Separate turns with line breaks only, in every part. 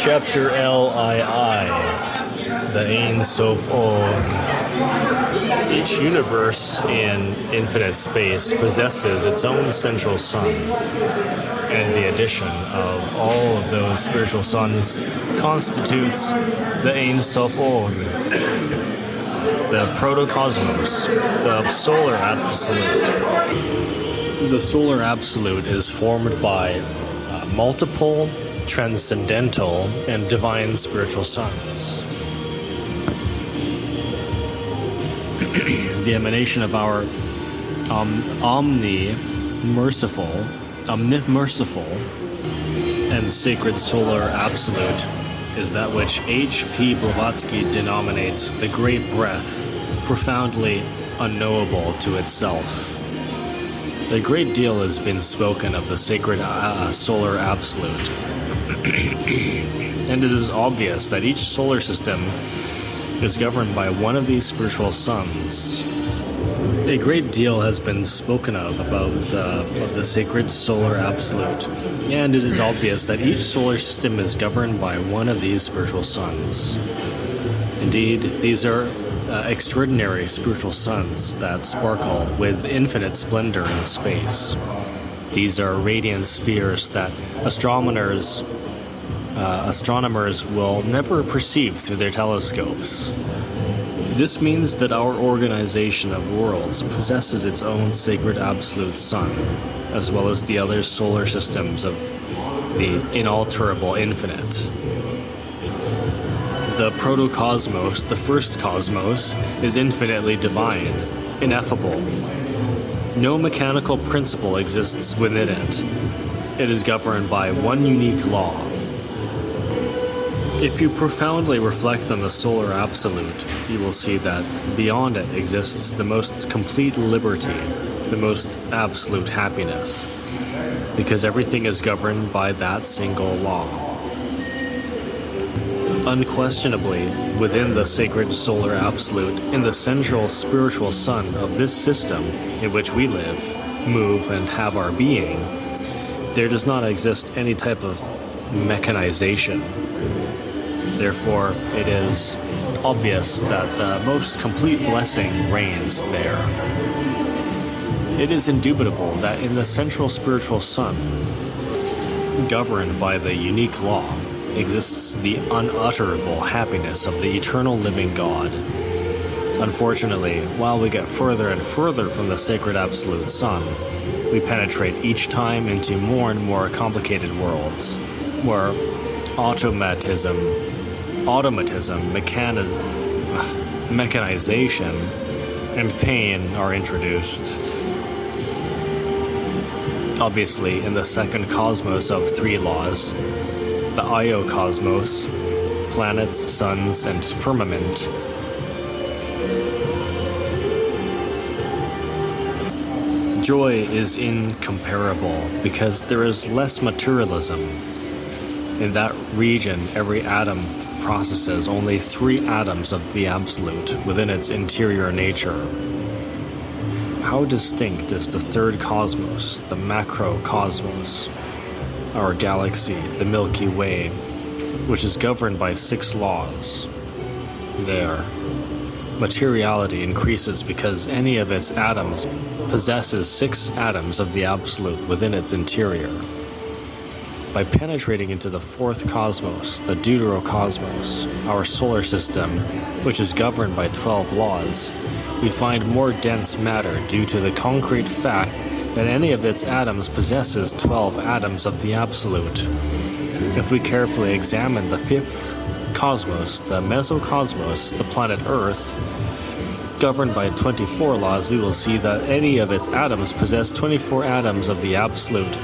Chapter LII, the Ein Soph. Each universe in infinite space possesses its own central sun, and the addition of all of those spiritual suns constitutes the Ein Soph, the protocosmos, the solar absolute. The solar absolute is formed by multiple transcendental and divine spiritual suns. The emanation of our omnimerciful and sacred solar absolute is that which H.P. Blavatsky denominates the great breath, profoundly unknowable to itself. A great deal has been spoken of the sacred solar absolute, and it is obvious that each solar system is governed by one of these spiritual suns. A great deal has been spoken of the sacred solar absolute, and it is obvious that each solar system is governed by one of these spiritual suns. Indeed, these are extraordinary spiritual suns that sparkle with infinite splendor in space. These are radiant spheres that astronomers will never perceive through their telescopes. This means that our organization of worlds possesses its own sacred absolute sun, as well as the other solar systems of the inalterable infinite. The protocosmos, the first cosmos, is infinitely divine, ineffable. No mechanical principle exists within it. It is governed by one unique law. If you profoundly reflect on the solar absolute, you will see that beyond it exists the most complete liberty, the most absolute happiness, because everything is governed by that single law. Unquestionably, within the sacred solar absolute, in the central spiritual sun of this system in which we live, move, and have our being, there does not exist any type of mechanization. Therefore, it is obvious that the most complete blessing reigns there. It is indubitable that in the central spiritual sun, governed by the unique law, exists the unutterable happiness of the eternal living God. Unfortunately, while we get further and further from the sacred absolute sun, we penetrate each time into more and more complicated worlds, where automatism, mechanization, and pain are introduced. Obviously, in the second cosmos of three laws, the Io cosmos, planets, suns, and firmament, joy is incomparable because there is less materialism. In that region, every atom processes only 3 atoms of the absolute within its interior nature. How distinct is the third cosmos, the macrocosmos, our galaxy, the Milky Way, which is governed by 6 laws. There, materiality increases because any of its atoms possesses 6 atoms of the absolute within its interior. By penetrating into the fourth cosmos, the deuterocosmos, our solar system, which is governed by 12 laws, we find more dense matter due to the concrete fact that any of its atoms possesses 12 atoms of the absolute. If we carefully examine the fifth cosmos, the mesocosmos, the planet Earth, governed by 24 laws, we will see that any of its atoms possess 24 atoms of the absolute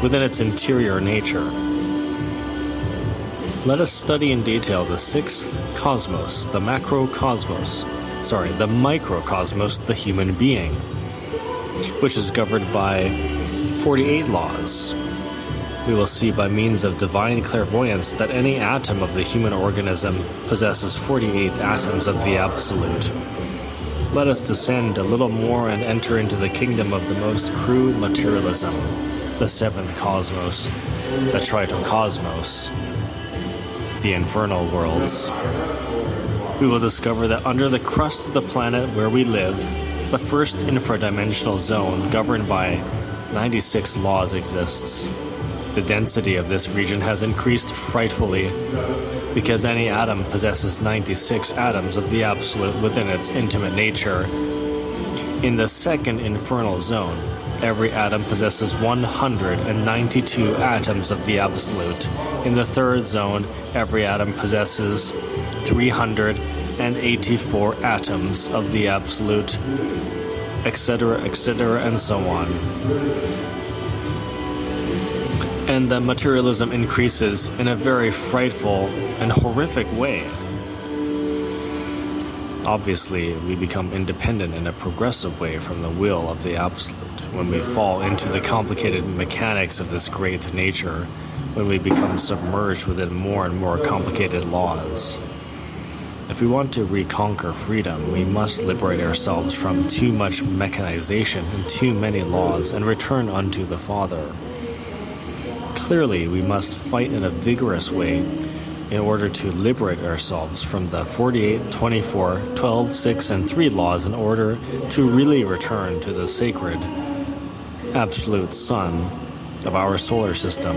within its interior nature. Let us study in detail the sixth cosmos, the microcosmos, the human being, which is governed by 48 laws. We will see by means of divine clairvoyance that any atom of the human organism possesses 48 atoms of the absolute. Let us descend a little more and enter into the kingdom of the most crude materialism, the seventh cosmos, the tritocosmos. the infernal worlds. We will discover that under the crust of the planet where we live, the first infradimensional zone governed by 96 laws exists. The density of this region has increased frightfully because any atom possesses 96 atoms of the absolute within its intimate nature. In the second infernal zone, every atom possesses 192 atoms of the absolute. In the third zone, every atom possesses 384 atoms of the absolute, etc., and so on. And the materialism increases in a very frightful and horrific way. Obviously, we become independent in a progressive way from the will of the absolute when we fall into the complicated mechanics of this great nature, when we become submerged within more and more complicated laws. If we want to reconquer freedom, we must liberate ourselves from too much mechanization and too many laws and return unto the Father. Clearly, we must fight in a vigorous way in order to liberate ourselves from the 48, 24, 12, 6, and 3 laws in order to really return to the sacred, absolute sun of our solar system.